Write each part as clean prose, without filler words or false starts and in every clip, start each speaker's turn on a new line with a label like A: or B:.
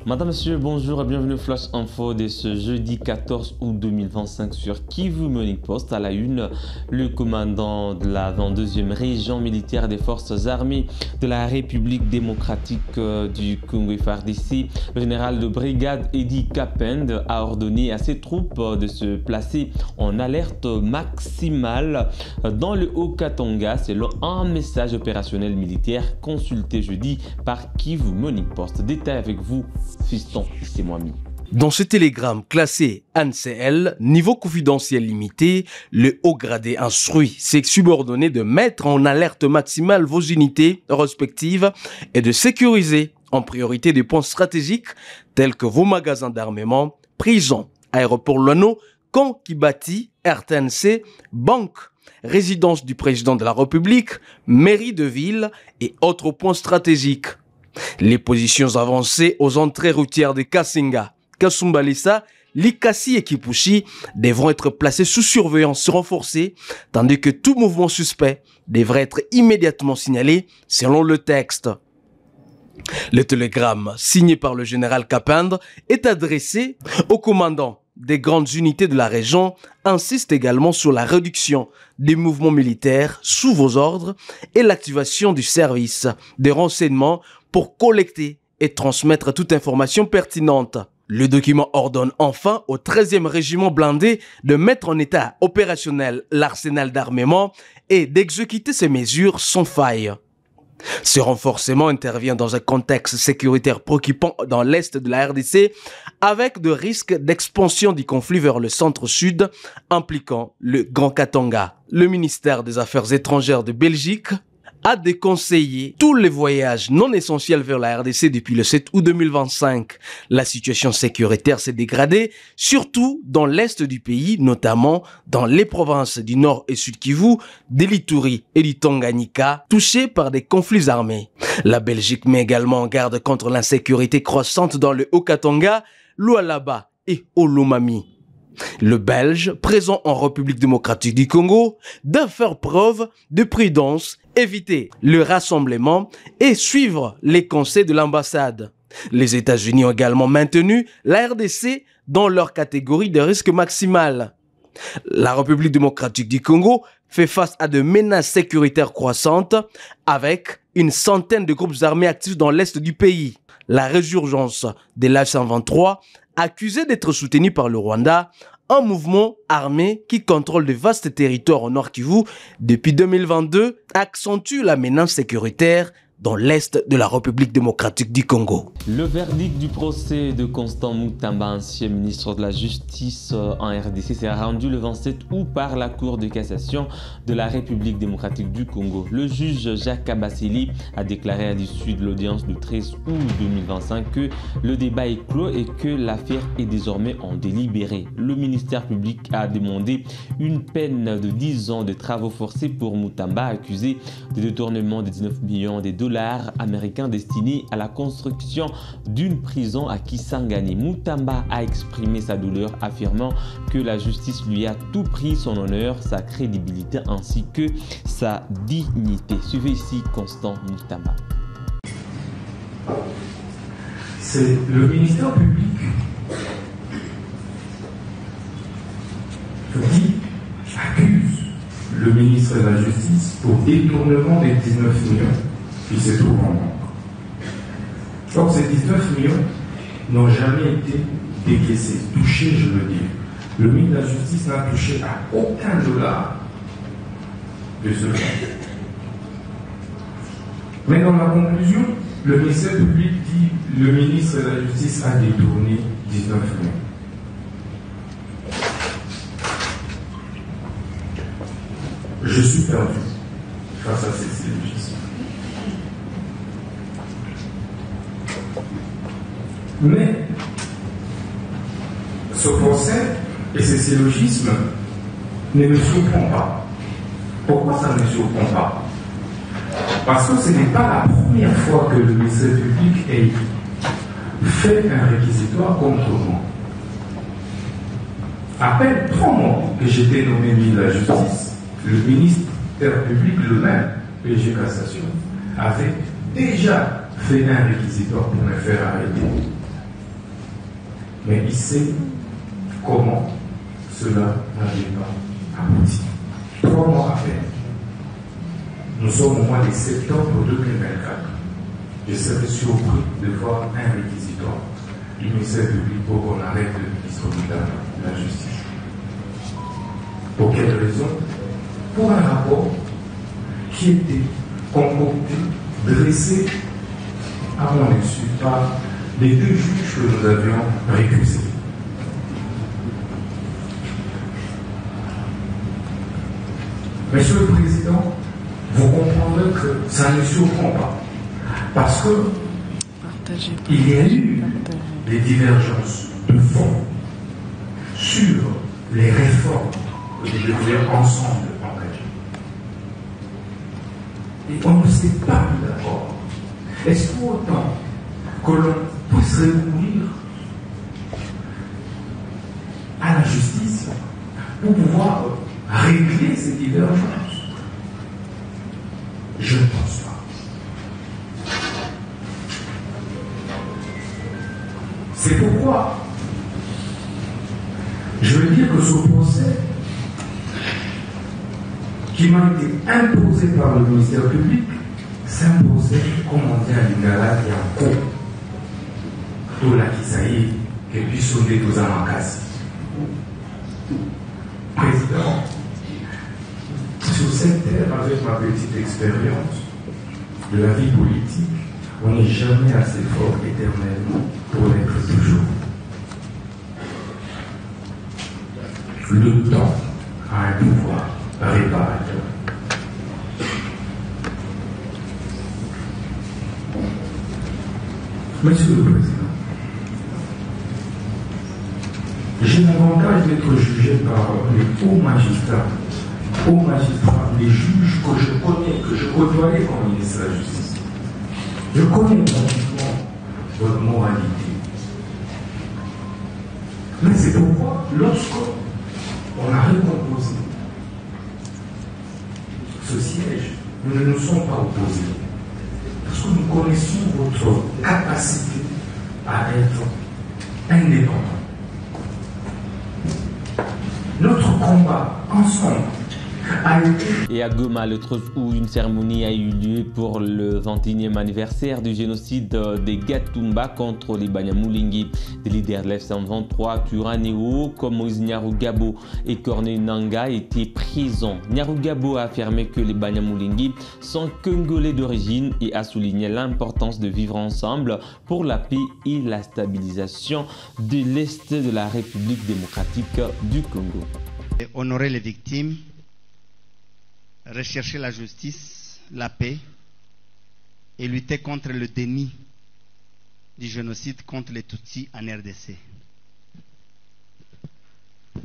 A: Madame, Monsieur, bonjour et bienvenue au Flash Info de ce jeudi 14 août 2025 sur Kivu Morning Post. À la une, le commandant de la 22e région militaire des forces armées de la République démocratique du Congo FARDC, le général de brigade Edi Kapend, a ordonné à ses troupes de se placer en alerte maximale dans le Haut-Katanga selon un message opérationnel militaire consulté jeudi par Kivu Morning Post. Détail avec vous. Fiston, c'est moi.
B: Dans ce télégramme classé ANCL, niveau confidentiel limité, le haut gradé instruit ses subordonnés de mettre en alerte maximale vos unités respectives et de sécuriser en priorité des points stratégiques tels que vos magasins d'armement, prisons, aéroports Luano, camps Kibati, RTNC, banques, résidence du président de la République, mairie de ville et autres points stratégiques. Les positions avancées aux entrées routières de Kasinga, Kasumbalissa, Likasi et Kipushi devront être placées sous surveillance renforcée, tandis que tout mouvement suspect devrait être immédiatement signalé selon le texte. Le télégramme signé par le général Kapend est adressé au commandant des grandes unités de la région, insiste également sur la réduction des mouvements militaires sous vos ordres et l'activation du service de renseignement pour collecter et transmettre toute information pertinente. Le document ordonne enfin au 13e régiment blindé de mettre en état opérationnel l'arsenal d'armement et d'exécuter ces mesures sans faille. Ce renforcement intervient dans un contexte sécuritaire préoccupant dans l'est de la RDC avec de risques d'expansion du conflit vers le centre-sud impliquant le Grand Katanga. Le ministère des Affaires étrangères de Belgique a déconseillé tous les voyages non essentiels vers la RDC depuis le 7 août 2025. La situation sécuritaire s'est dégradée, surtout dans l'est du pays, notamment dans les provinces du Nord et Sud Kivu, de l'Ituri et du Tanganyika, touchées par des conflits armés. La Belgique met également en garde contre l'insécurité croissante dans le Haut-Katanga, Lualaba et Olomami. Le Belge, présent en République démocratique du Congo, doit faire preuve de prudence, éviter le rassemblement et suivre les conseils de l'ambassade. Les États-Unis ont également maintenu la RDC dans leur catégorie de risque maximal. La République démocratique du Congo fait face à de menaces sécuritaires croissantes avec une centaine de groupes armés actifs dans l'est du pays. La résurgence de l'A-123, accusé d'être soutenu par le Rwanda, un mouvement armé qui contrôle de vastes territoires au Nord Kivu depuis 2022, accentue la menace sécuritaire dans l'est de la République démocratique du Congo.
A: Le verdict du procès de Constant Mutamba, ancien ministre de la Justice en RDC, s'est rendu le 27 août par la Cour de cassation de la République démocratique du Congo. Le juge Jacques Kabasili a déclaré à l'issue de l'audience du 13 août 2025 que le débat est clos et que l'affaire est désormais en délibéré. Le ministère public a demandé une peine de 10 ans de travaux forcés pour Mutamba, accusé de détournement de 19 millions de dollars américains destinés à la construction d'une prison à Kisangani. Mutamba a exprimé sa douleur, affirmant que la justice lui a tout pris, son honneur, sa crédibilité ainsi que sa dignité. Suivez ici Constant Mutamba.
C: C'est le ministère public qui accuse le ministre de la Justice pour détournement des 19 millions qui se trouvent en banque. Donc ces 19 millions n'ont jamais été décaissés, touchés, je veux dire. Le ministre de la Justice n'a touché à aucun dollar de ce fonds. Mais dans la conclusion, le ministère public dit le ministre de la Justice a détourné 19 millions. Je suis perdu face à ces syllogismes. Mais ce procès et ces syllogismes ne me surprend pas. Pourquoi ça ne me surprend pas? Parce que ce n'est pas la première fois que le ministère public ait fait un réquisitoire contre moi. À peine 3 mois que j'étais nommé ministre de la Justice, le ministère public lui-même, PG Cassation, avait déjà fait un réquisitoire pour me faire arrêter. Mais il sait comment cela n'avait pas abouti. 3 mois à peine. Nous sommes au mois de septembre 2024. Je serais surpris de voir un réquisitoire du ministère public pour qu'on arrête le ministre de la Justice. Pour quelle raison? Pour un rapport qui était concocté, dressé à mon insu par les 2 juges que nous avions récusés. Monsieur le Président, vous comprendrez que ça ne surprend pas. Parce que il y a eu des divergences de fond sur les réformes que nous devions ensemble engager. Et on ne s'est pas mis d'accord. Est-ce pour autant que l'on puisse recourir à la justice pour pouvoir régler ces divergences? Je ne pense pas. C'est pourquoi je veux dire que ce procès qui m'a été imposé par le ministère public s'imposait, comme on dit à Lingala, qui est en cours. Tout là qui s'aille, et puis sonner tous en casse. Président, sur cette terre, avec ma petite expérience de la vie politique, on n'est jamais assez fort éternellement pour l'être toujours. Le temps a un pouvoir réparateur. Monsieur le Président, j'ai l'avantage d'être jugé par les hauts magistrats, les juges que je connais, que je côtoyais comme ministre de la Justice. Je connais pratiquement votre moralité. Mais c'est pourquoi, lorsqu'on a recomposé ce siège, nous ne nous sommes pas opposés. Parce que nous connaissons votre capacité à être indépendant. Notre combat ensemble a été...
A: Et à Goma, le 13 août, une cérémonie a eu lieu pour le 21e anniversaire du génocide des Gatumba contre les Banyamulenge. Des leaders de l'F-123, Turaneo, comme Moïse Nyarugabo et Corneille Nangaa étaient présents. Nyarugabo a affirmé que les Banyamulenge sont congolais d'origine et a souligné l'importance de vivre ensemble pour la paix et la stabilisation de l'Est de la République démocratique du Congo.
D: Honorer les victimes, rechercher la justice, la paix et lutter contre le déni du génocide contre les Tutsis en RDC.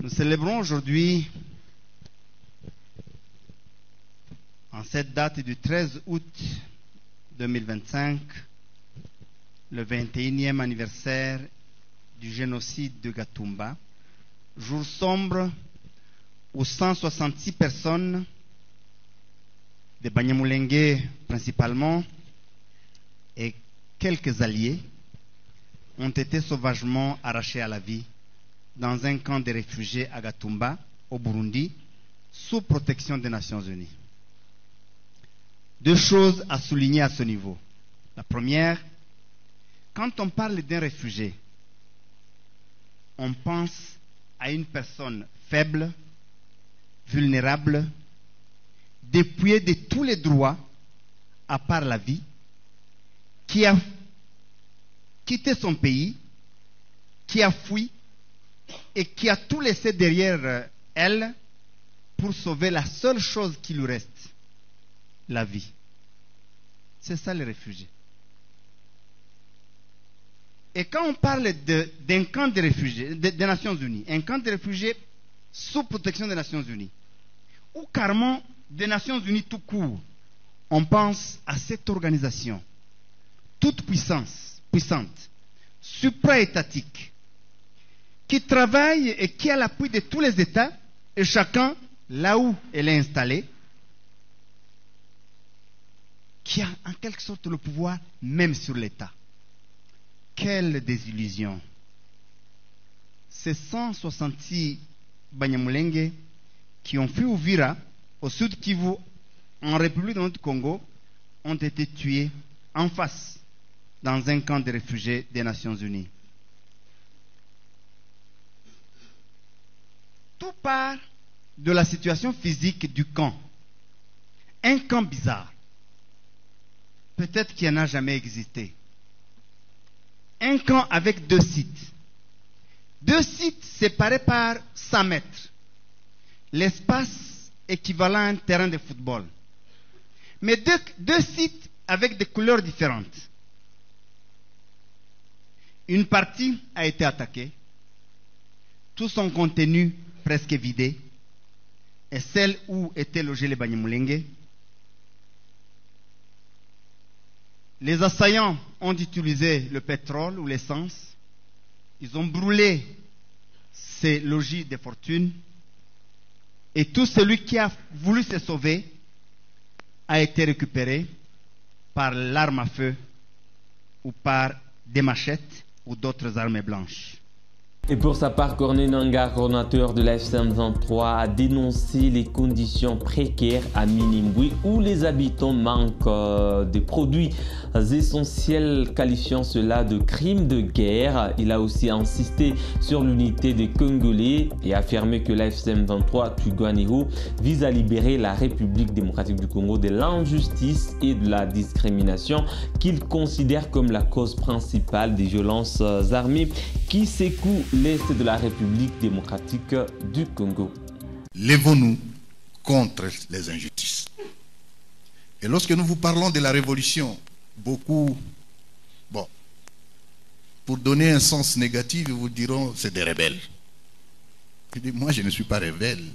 D: Nous célébrons aujourd'hui, en cette date du 13 août 2025, le 21e anniversaire du génocide de Gatumba, jour sombre où 166 personnes, des Banyamulenge principalement, et quelques alliés, ont été sauvagement arrachés à la vie dans un camp de réfugiés à Gatumba, au Burundi, sous protection des Nations Unies. 2 choses à souligner à ce niveau. La première, quand on parle d'un réfugié, on pense à une personne faible, vulnérable, dépouillée de tous les droits à part la vie, qui a quitté son pays, qui a fui et qui a tout laissé derrière elle pour sauver la seule chose qui lui reste, la vie. C'est ça les réfugiés. Et quand on parle d'un camp de réfugiés, des Nations Unies, un camp de réfugiés sous protection des Nations Unies, ou carrément des Nations Unies tout court, on pense à cette organisation, toute puissante, supra-étatique, qui travaille et qui a l'appui de tous les États, et chacun, là où elle est installée, qui a en quelque sorte le pouvoir même sur l'État. Quelle désillusion! ces 166 Banyamulenge qui ont fui Uvira, au sud Kivu, en République du Congo, ont été tués en face dans un camp de réfugiés des Nations Unies. Tout part de la situation physique du camp. Un camp bizarre. Peut-être qu'il n'y en a jamais existé. Un camp avec 2 sites. 2 sites séparés par 100 mètres. L'espace équivalent à un terrain de football. Mais deux sites avec des couleurs différentes. Une partie a été attaquée. Tout son contenu presque vidé. Et celle où étaient logés les Banyamulenge. Les assaillants ont utilisé le pétrole ou l'essence. Ils ont brûlé ces logis de fortune. Et tout celui qui a voulu se sauver a été récupéré par l'arme à feu ou par des machettes ou d'autres armes blanches.
A: Et pour sa part, Corneille Nangaa, coordonnateur de la FCM23, a dénoncé les conditions précaires à Minembwe où les habitants manquent de produits essentiels, qualifiant cela de crime de guerre. Il a aussi insisté sur l'unité des Congolais et affirmé que la FCM23 Twirwaneho vise à libérer la République démocratique du Congo de l'injustice et de la discrimination qu'il considère comme la cause principale des violences armées qui secouent l'Est de la République démocratique du Congo.
E: Lèvons-nous contre les injustices. Et lorsque nous vous parlons de la révolution, beaucoup, pour donner un sens négatif, ils vous diront c'est des rebelles. Je dis, moi je ne suis pas rebelle,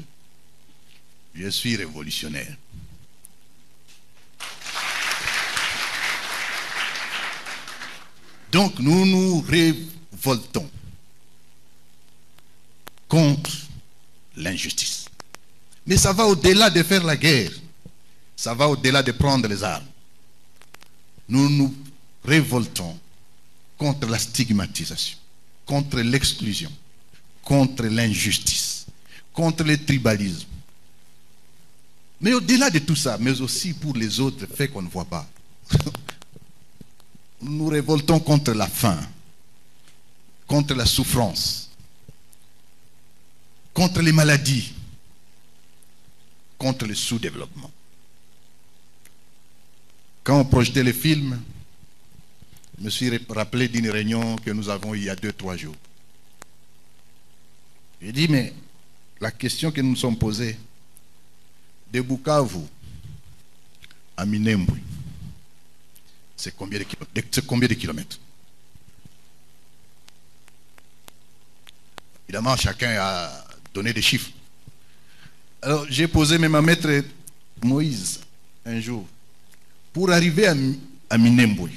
E: je suis révolutionnaire. Donc nous nous révoltons contre l'injustice. Mais ça va au-delà de faire la guerre. Ça va au-delà de prendre les armes. Nous nous révoltons contre la stigmatisation, contre l'exclusion, contre l'injustice, contre le tribalisme. Mais au-delà de tout ça, mais aussi pour les autres faits qu'on ne voit pas, nous nous révoltons contre la faim, contre la souffrance, contre les maladies, contre le sous-développement. Quand on projetait le film, je me suis rappelé d'une réunion que nous avons eue il y a 2-3 jours. J'ai dit, mais la question que nous nous sommes posée, de Bukavu à Minembwe, c'est combien de kilomètres? Évidemment, chacun a donné des chiffres. Alors, j'ai posé même à maître Moïse un jour, pour arriver à Minembwe,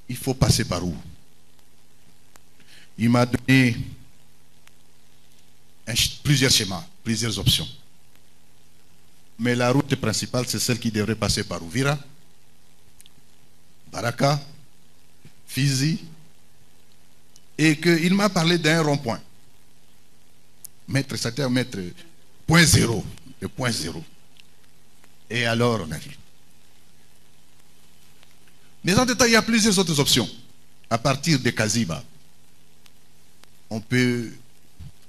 E: il faut passer par où? Il m'a donné plusieurs schémas, plusieurs options. Mais la route principale, c'est celle qui devrait passer par Uvira, Baraka, Fizi, et qu'il m'a parlé d'un rond-point. C'est-à-dire mettre point zéro, le point zéro. Et alors on a vu. Mais en temps, il y a plusieurs autres options. À partir de Kaziba, on peut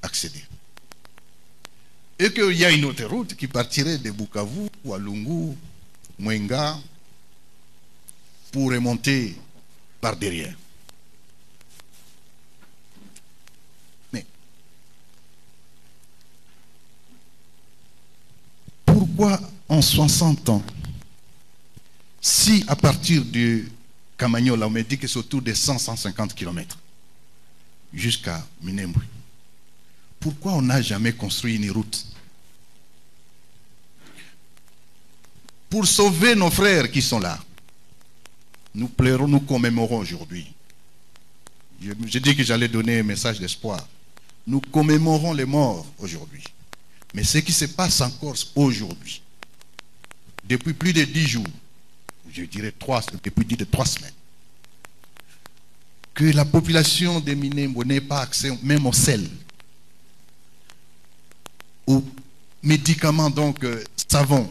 E: accéder. Et qu'il y a une autre route qui partirait de Bukavu, Walungu, Mwenga, pour remonter par derrière. Mais pourquoi en 60 ans, si à partir de Kamanyola, on me dit que c'est autour de 100-150 km jusqu'à Minembwe, pourquoi on n'a jamais construit une route pour sauver nos frères qui sont là? Nous pleurons, nous commémorons aujourd'hui. J'ai dit que j'allais donner un message d'espoir. Nous commémorons les morts aujourd'hui. Mais ce qui se passe en Corse aujourd'hui, depuis plus de 10 jours, je dirais depuis plus de 3 semaines, que la population des Minembwe n'ait pas accès même au sel, aux médicaments, donc savon,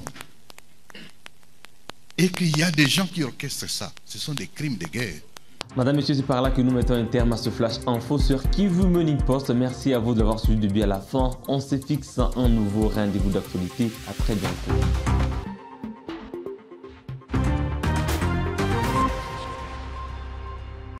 E: et qu'il y a des gens qui orchestrent ça. Ce sont des crimes de guerre.
A: Madame, Monsieur, c'est par là que nous mettons un terme à ce flash info sur Kivu Morning Post. Merci à vous de l'avoir suivi du début à la fin. On se fixe un nouveau rendez-vous d'actualité. À très bientôt.